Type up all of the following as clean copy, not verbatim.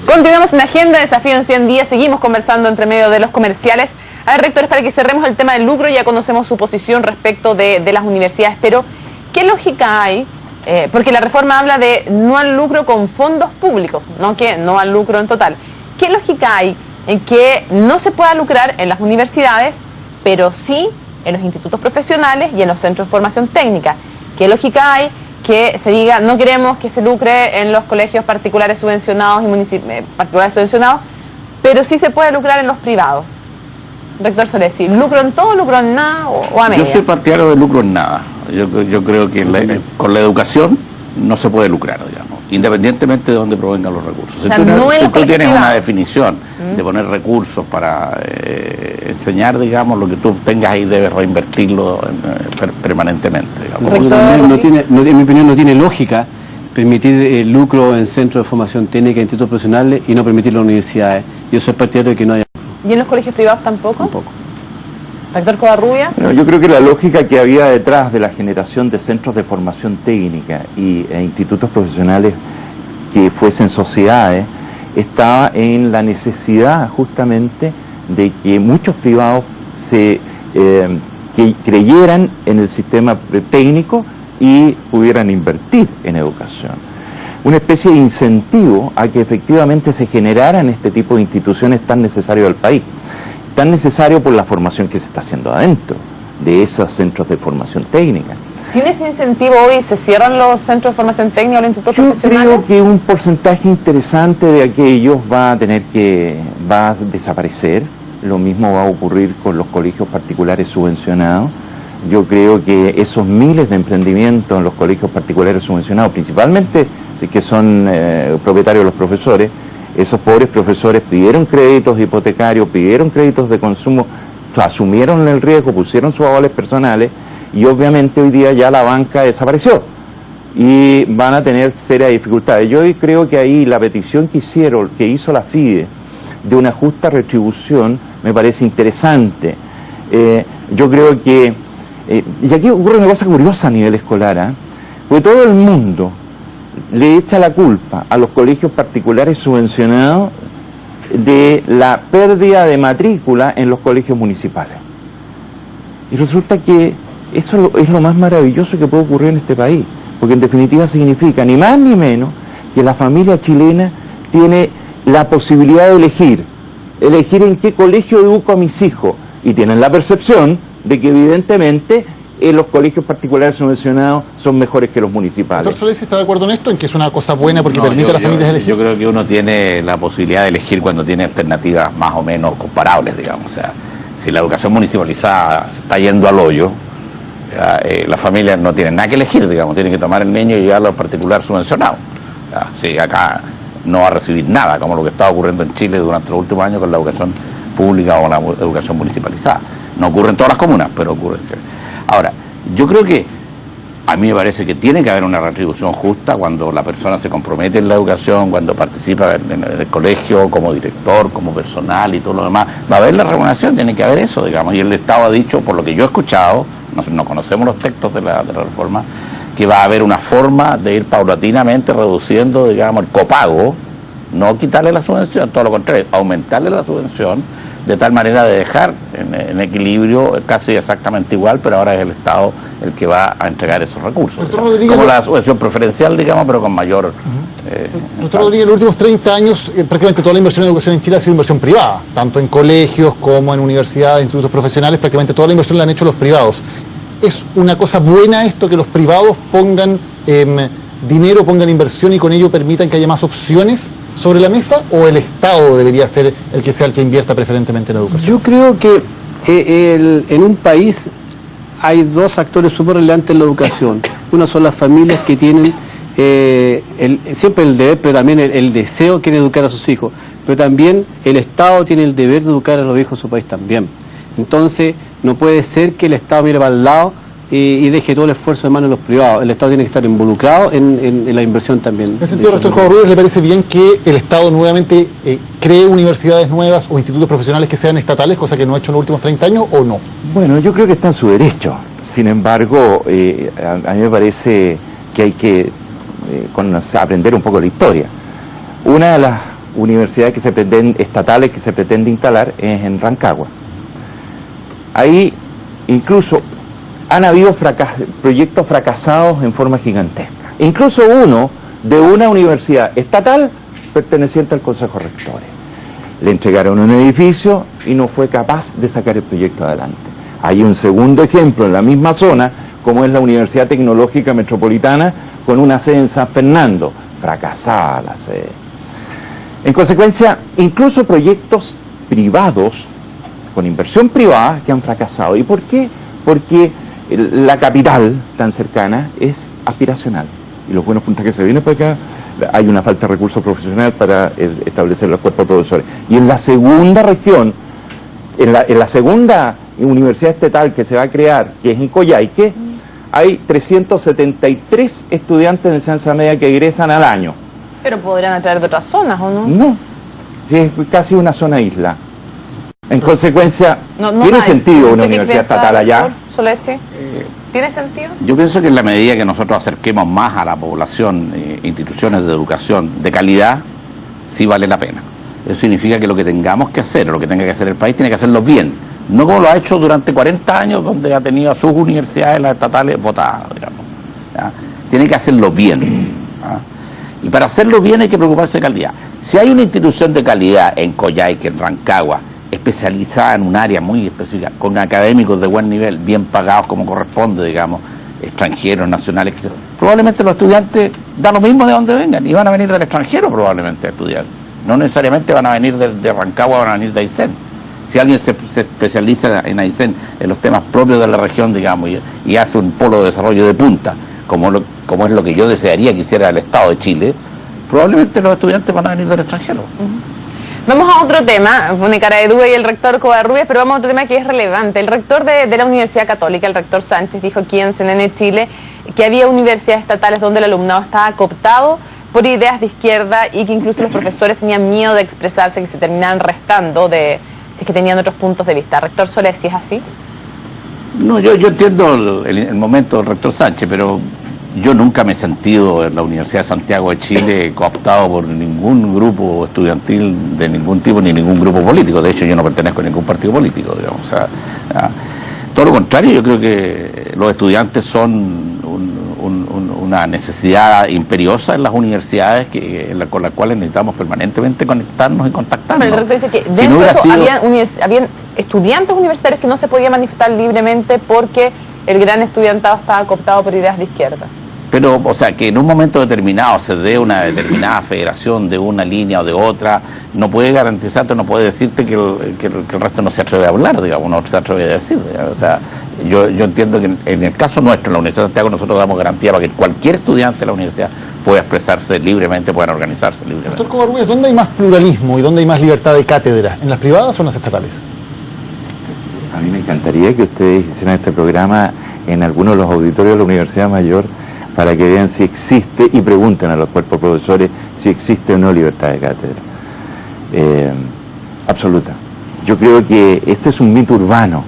Continuamos en la agenda, Desafío en 100 días, seguimos conversando entre medio de los comerciales. A ver, rectores, para que cerremos el tema del lucro, ya conocemos su posición respecto de las universidades, pero ¿qué lógica hay? Porque la reforma habla de no al lucro con fondos públicos, no al lucro en total. ¿Qué lógica hay en que no se pueda lucrar en las universidades, pero sí en los institutos profesionales y en los centros de formación técnica? ¿Qué lógica hay que se diga no queremos que se lucre en los colegios particulares subvencionados y particulares subvencionados, pero sí se puede lucrar en los privados? Rector Solesi, ¿lucro en todo, lucro en nada o a media? Yo soy partidario de lucro en nada. Yo creo que con la educación no se puede lucrar, digamos, independientemente de dónde provengan los recursos. O sea, si tú tienes una definición de poner recursos para enseñar, digamos, lo que tú tengas ahí debes reinvertirlo permanentemente, digamos. En mi opinión no tiene lógica permitir el lucro en centros de formación técnica, institutos profesionales y no permitirlo en universidades. Yo soy partidario de que no haya. ¿Y en los colegios privados tampoco? Tampoco. Rector Covarrubia. Bueno, yo creo que la lógica que había detrás de la generación de centros de formación técnica e institutos profesionales que fuesen sociedades estaba en la necesidad justamente de que muchos privados que creyeran en el sistema técnico y pudieran invertir en educación. Una especie de incentivo a que efectivamente se generaran este tipo de instituciones tan necesarias al país. Tan necesario por la formación que se está haciendo adentro de esos centros de formación técnica. ¿Sin ese incentivo hoy se cierran los centros de formación técnica o los institutos profesionales? Yo creo que un porcentaje interesante de aquellos va a desaparecer. Lo mismo va a ocurrir con los colegios particulares subvencionados. Yo creo que esos miles de emprendimientos en los colegios particulares subvencionados, principalmente que son propietarios los profesores, esos pobres profesores pidieron créditos hipotecarios, pidieron créditos de consumo, asumieron el riesgo, pusieron sus avales personales y obviamente hoy día ya la banca desapareció y van a tener serias dificultades. Yo creo que ahí la petición que hizo la FIDE de una justa retribución me parece interesante. Yo creo que, y aquí ocurre una cosa curiosa a nivel escolar, porque todo el mundo le echa la culpa a los colegios particulares subvencionados de la pérdida de matrícula en los colegios municipales. Y resulta que eso es lo más maravilloso que puede ocurrir en este país, porque en definitiva significa ni más ni menos que la familia chilena tiene la posibilidad de elegir en qué colegio educo a mis hijos, y tienen la percepción de que evidentemente los colegios particulares subvencionados son mejores que los municipales. Doctor Solesi, ¿está de acuerdo en esto? ¿En que es una cosa buena porque permite a las familias elegir? Yo creo que uno tiene la posibilidad de elegir cuando tiene alternativas más o menos comparables, digamos. O sea, si la educación municipalizada se está yendo al hoyo, las familias no tienen nada que elegir, digamos, tienen que tomar el niño y llevarlo al particular subvencionado. Si acá no va a recibir nada, como lo que está ocurriendo en Chile durante los últimos años con la educación pública o la educación municipalizada. No ocurre en todas las comunas, pero ocurre. Ahora, yo creo que a mí me parece que tiene que haber una retribución justa cuando la persona se compromete en la educación, cuando participa en el colegio como director, como personal y todo lo demás. Va a haber la remuneración, tiene que haber eso, digamos. Y el Estado ha dicho, por lo que yo he escuchado, no conocemos los textos de la reforma, que va a haber una forma de ir paulatinamente reduciendo, digamos, el copago, no quitarle la subvención, todo lo contrario, aumentarle la subvención, de tal manera de dejar en equilibrio casi exactamente igual, pero ahora es el Estado el que va a entregar esos recursos. Como la subvención preferencial, digamos, pero con mayor... Doctor Rodríguez, en los últimos 30 años prácticamente toda la inversión en educación en Chile ha sido inversión privada, tanto en colegios como en universidades, institutos profesionales, prácticamente toda la inversión la han hecho los privados. ¿Es una cosa buena esto que los privados pongan dinero, pongan inversión y con ello permitan que haya más opciones sobre la mesa, o el Estado debería ser el que sea el que invierta preferentemente en educación? Yo creo que en un país hay dos actores súper relevantes en la educación. Una son las familias que tienen siempre el deber, pero también el deseo, quieren educar a sus hijos, pero también el Estado tiene el deber de educar a los hijos de su país también. Entonces no puede ser que el Estado mire para el lado y deje todo el esfuerzo de manos de los privados. El Estado tiene que estar involucrado en la inversión también. En ese sentido, rector Covarrubias, ¿le parece bien que el Estado nuevamente cree universidades nuevas o institutos profesionales que sean estatales, cosa que no ha hecho en los últimos 30 años, o no? Bueno, yo creo que está en su derecho. Sin embargo, a mí me parece que hay que aprender un poco la historia. Una universidad que se pretende, estatales que se pretende instalar es en Rancagua. Ahí incluso han habido proyectos fracasados en forma gigantesca. Incluso uno de una universidad estatal perteneciente al Consejo Rectores. Le entregaron un edificio y no fue capaz de sacar el proyecto adelante. Hay un segundo ejemplo en la misma zona, como es la Universidad Tecnológica Metropolitana, con una sede en San Fernando. Fracasada la sede. En consecuencia, incluso proyectos privados, con inversión privada, que han fracasado. ¿Y por qué? Porque la capital tan cercana es aspiracional. Y los buenos puntajes que se vienen para acá, hay una falta de recursos profesionales para establecer los cuerpos de profesores. Y en la segunda región, en la segunda universidad estatal que se va a crear, que es en Coyhaique, hay 373 estudiantes de enseñanza media que egresan al año. Pero podrían atraer de otras zonas, ¿o no? No, sí, es casi una zona isla. En consecuencia, no ¿tiene hay. sentido una ¿Usted qué universidad piensa, estatal allá? doctor Solesi? ¿Tiene sentido? Yo pienso que en la medida que nosotros acerquemos más a la población instituciones de educación de calidad, sí vale la pena. Eso significa que lo que tengamos que hacer, o lo que tenga que hacer el país, tiene que hacerlo bien. No como lo ha hecho durante 40 años, donde ha tenido a sus universidades, las estatales, votadas, digamos. ¿Ya? Tiene que hacerlo bien. ¿Ya? Y para hacerlo bien hay que preocuparse de calidad. Si hay una institución de calidad en Coyhaique, en Rancagua, especializada en un área muy específica, con académicos de buen nivel, bien pagados como corresponde, digamos, extranjeros, nacionales, probablemente los estudiantes da lo mismo de donde vengan, y van a venir del extranjero probablemente a estudiar. No necesariamente van a venir de Rancagua, van a venir de Aysén. Si alguien se especializa en Aysén, en los temas propios de la región, digamos, y hace un polo de desarrollo de punta, como es lo que yo desearía que hiciera el Estado de Chile, probablemente los estudiantes van a venir del extranjero. Vamos a otro tema, pone cara de duda y el rector Covarrubias, pero vamos a otro tema que es relevante. El rector de la Universidad Católica, el rector Sánchez, dijo aquí en CNN Chile que había universidades estatales donde el alumnado estaba cooptado por ideas de izquierda y que incluso los profesores tenían miedo de expresarse, que se terminaban restando si es que tenían otros puntos de vista. Rector Solés, ¿sí es así? No, yo entiendo el momento del rector Sánchez, pero yo nunca me he sentido en la Universidad de Santiago de Chile cooptado por ningún grupo estudiantil de ningún tipo, ni ningún grupo político. De hecho, yo no pertenezco a ningún partido político, digamos. O sea, todo lo contrario, yo creo que los estudiantes son una necesidad imperiosa en las universidades con las cuales necesitamos permanentemente conectarnos y contactarnos. Pero el rector dice que dentro de eso habían estudiantes universitarios que no se podían manifestar libremente porque el gran estudiantado estaba cooptado por ideas de izquierda. Pero, o sea, que en un momento determinado se dé una determinada federación de una línea o de otra, no puede garantizarte, no puede decirte que el resto no se atreve a hablar, digamos, no se atreve a decir. Digamos. O sea, yo entiendo que en el caso nuestro, en la Universidad de Santiago, nosotros damos garantía para que cualquier estudiante de la universidad pueda expresarse libremente, pueda organizarse libremente. Doctor Covarrubias, ¿dónde hay más pluralismo y dónde hay más libertad de cátedra? ¿En las privadas o en las estatales? A mí me encantaría que ustedes hicieran este programa en alguno de los auditorios de la Universidad Mayor para que vean si existe y pregunten a los cuerpos profesores si existe o no libertad de cátedra. Absoluta. Yo creo que este es un mito urbano,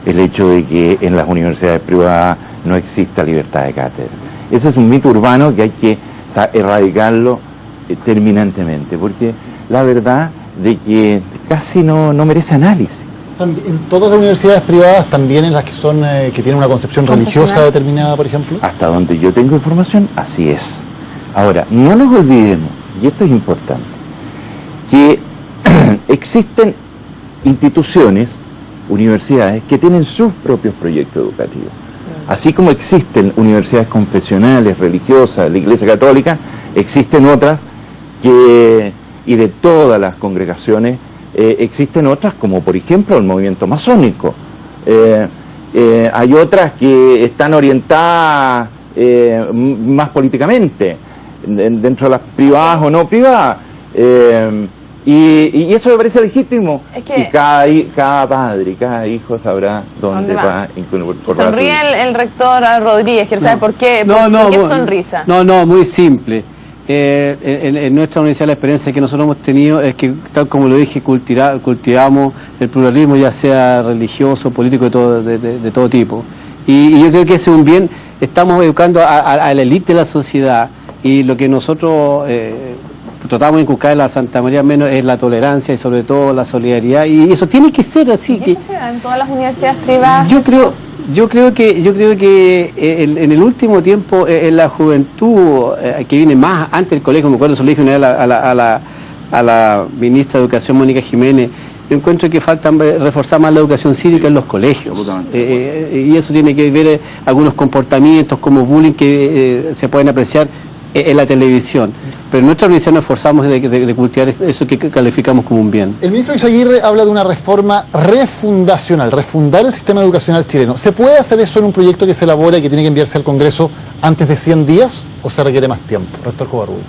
el hecho de que en las universidades privadas no exista libertad de cátedra. Ese es un mito urbano que hay que erradicarlo terminantemente, porque la verdad de que casi no merece análisis. En todas las universidades privadas, también en las que son que tienen una concepción religiosa determinada, por ejemplo. Hasta donde yo tengo información, así es. Ahora, no nos olvidemos, y esto es importante, que existen instituciones, universidades, que tienen sus propios proyectos educativos. Así como existen universidades confesionales, religiosas, la Iglesia Católica, existen otras y de todas las congregaciones, existen otras como por ejemplo el movimiento masónico. Hay otras que están orientadas más políticamente, dentro de las privadas o no privadas. Y eso me parece legítimo. Es que y cada padre, cada hijo sabrá dónde va. Sonríe el rector Rodríguez, quiero saber por qué. ¿Por qué sonrisa? No, muy simple. En nuestra universidad la experiencia que nosotros hemos tenido es que, tal como lo dije, cultivamos el pluralismo, ya sea religioso, político, de todo tipo. Y yo creo que ese es un bien. Estamos educando a la élite de la sociedad, y lo que nosotros tratamos de inculcar en la Santa María menos es la tolerancia y sobre todo la solidaridad, y eso tiene que ser así. ¿Y eso se da en todas las universidades privadas? Yo creo que en el último tiempo en la juventud que viene más antes del colegio, me acuerdo, se lo dije una vez a la ministra de Educación, Mónica Jiménez, yo encuentro que falta reforzar más la educación cívica en los colegios, y eso tiene que ver algunos comportamientos como bullying que se pueden apreciar en la televisión, pero en nuestra organización nos esforzamos de cultivar eso que calificamos como un bien. El ministro Izaguirre habla de una reforma refundacional, refundar el sistema educacional chileno. ¿Se puede hacer eso en un proyecto que se elabora y que tiene que enviarse al Congreso antes de 100 días o se requiere más tiempo? Rector Covarrubias.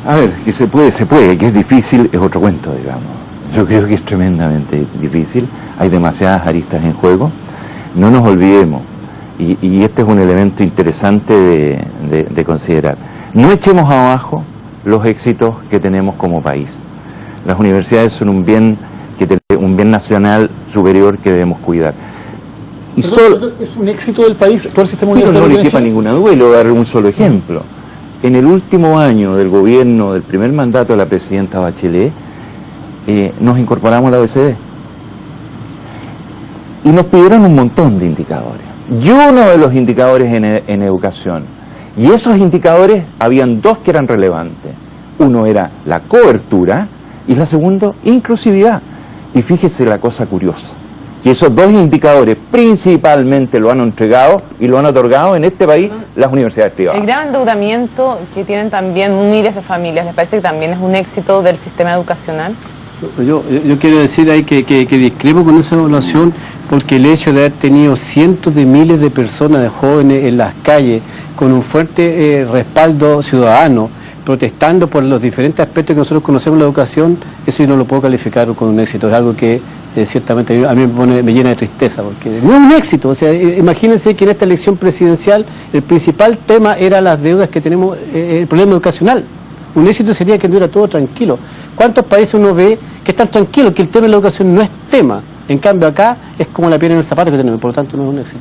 A ver, que se puede, que es difícil, es otro cuento, digamos. Yo creo que es tremendamente difícil, hay demasiadas aristas en juego. No nos olvidemos, y este es un elemento interesante de considerar. No echemos abajo los éxitos que tenemos como país. Las universidades son un bien nacional superior que debemos cuidar. Y ¿Es un éxito del país todo el sistema pero universitario? No le quepa ninguna duda, y le voy a dar un solo ejemplo. En el último año del gobierno, del primer mandato de la presidenta Bachelet, nos incorporamos a la OECD. Y nos pidieron un montón de indicadores. Y uno de los indicadores en educación, y esos indicadores, habían dos que eran relevantes. Uno era la cobertura y la segunda, inclusividad. Y fíjese la cosa curiosa, que esos dos indicadores principalmente lo han entregado y lo han otorgado en este país las universidades privadas. El gran endeudamiento que tienen también miles de familias, ¿les parece que también es un éxito del sistema educacional? Yo quiero decir ahí que discrepo con esa evaluación, porque el hecho de haber tenido cientos de miles de personas, de jóvenes en las calles, con un fuerte respaldo ciudadano, protestando por los diferentes aspectos que nosotros conocemos en la educación, eso yo no lo puedo calificar con un éxito, es algo que ciertamente a mí me llena de tristeza, porque no es un éxito. O sea, imagínense que en esta elección presidencial el principal tema era las deudas que tenemos, el problema educacional. Un éxito sería que anduviera todo tranquilo. ¿Cuántos países uno ve que están tranquilos, que el tema de la educación no es tema? En cambio acá es como la piedra en el zapato que tenemos, por lo tanto no es un éxito.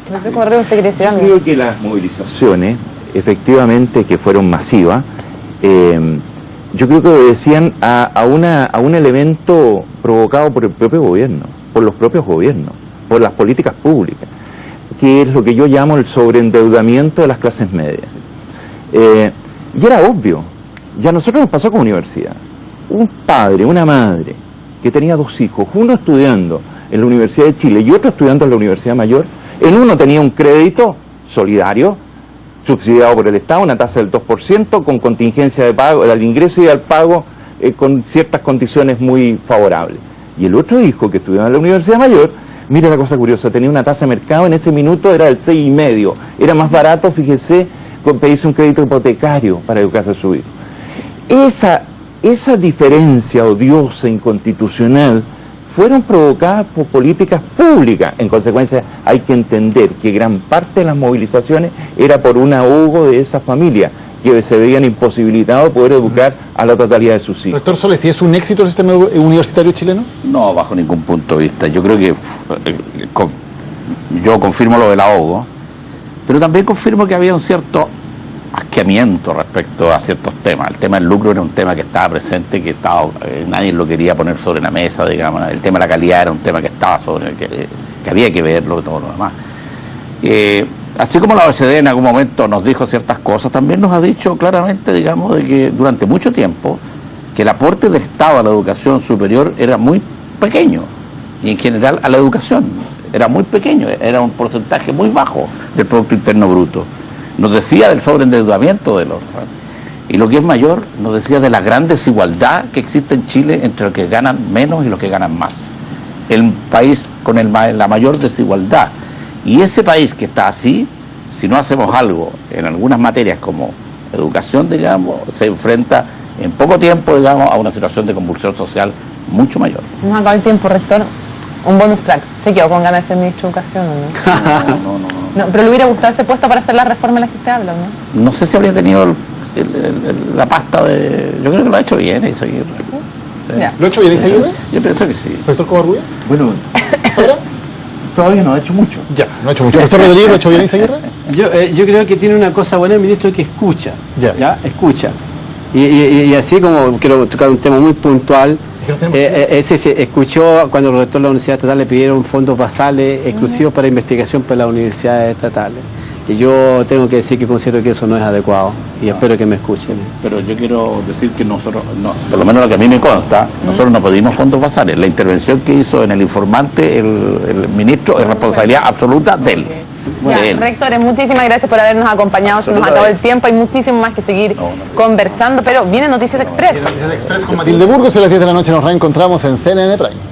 Profesor Correo, ¿usted quiere decir algo? Creo que las movilizaciones, efectivamente, que fueron masivas, yo creo que obedecían a un elemento provocado por el propio gobierno, por los propios gobiernos, por las políticas públicas, que es lo que yo llamo el sobreendeudamiento de las clases medias. Y era obvio, ya a nosotros nos pasó como universidad. Un padre, una madre, que tenía dos hijos, uno estudiando en la Universidad de Chile y otro estudiando en la Universidad Mayor, en uno tenía un crédito solidario, subsidiado por el Estado, una tasa del 2%, con contingencia de pago, al ingreso y al pago, con ciertas condiciones muy favorables. Y el otro hijo que estudiaba en la Universidad Mayor, mira la cosa curiosa, tenía una tasa de mercado, en ese minuto era del 6,5%, era más barato, fíjese, pedirse un crédito hipotecario para educar a su hijo. Esa diferencia odiosa, inconstitucional, fueron provocadas por políticas públicas. En consecuencia, hay que entender que gran parte de las movilizaciones era por un ahogo de esa familia, que se veían imposibilitados de poder educar a la totalidad de sus hijos. Rector Soles, ¿y es un éxito el sistema universitario chileno? No, bajo ningún punto de vista. Yo creo que yo confirmo lo del ahogo, pero también confirmo que había un cierto asqueamiento respecto a ciertos temas. El tema del lucro era un tema que estaba presente, que nadie lo quería poner sobre la mesa, digamos. El tema de la calidad era un tema que estaba que había que verlo y todo lo demás. Así como la OECD en algún momento nos dijo ciertas cosas, también nos ha dicho claramente, digamos, de que durante mucho tiempo que el aporte del Estado a la educación superior era muy pequeño, y en general a la educación era muy pequeño, era un porcentaje muy bajo del Producto Interno Bruto. Nos decía del sobreendeudamiento de los... Y lo que es mayor, nos decía de la gran desigualdad que existe en Chile entre los que ganan menos y los que ganan más. El país con la mayor desigualdad. Y ese país que está así, si no hacemos algo en algunas materias como educación, digamos, se enfrenta en poco tiempo, digamos, a una situación de convulsión social mucho mayor. Se nos acaba el tiempo, rector. Un bonus track. ¿Se quedó con ganas de ser ministro de Educación o no? No, pero le hubiera gustado ese puesto para hacer la reforma de la que usted habla, ¿no? No sé si habría tenido la pasta de... Yo creo que lo ha hecho bien Izaguirre. Sí. ¿Lo ha hecho bien Izaguirre? Yo pienso que sí. ¿Rector Covarrubias? Bueno, todavía no ha hecho mucho. Ya, no ha hecho mucho. ¿Rector Rodríguez lo ha hecho bien Izaguirre? Yo creo que tiene una cosa buena el ministro, que escucha. Ya. Escucha. Y así como quiero tocar un tema muy puntual, se escuchó cuando los rectores de la Universidad Estatal le pidieron fondos basales exclusivos para investigación para las universidades estatales. Y yo tengo que decir que considero que eso no es adecuado y espero que me escuchen. Pero yo quiero decir que nosotros, por lo menos lo que a mí me consta, nosotros no pedimos fondos basales. La intervención que hizo en el informante el ministro es responsabilidad absoluta de él. Rectores, muchísimas gracias por habernos acompañado. Se nos acabó el tiempo, hay muchísimo más que seguir conversando, pero viene Noticias Express. Noticias Express con Matilde Burgos, a las 10 de la noche nos reencontramos en CNN Prime.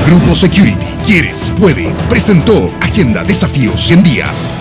Grupo Security, quieres, puedes, presentó Agenda Desafío 100 días.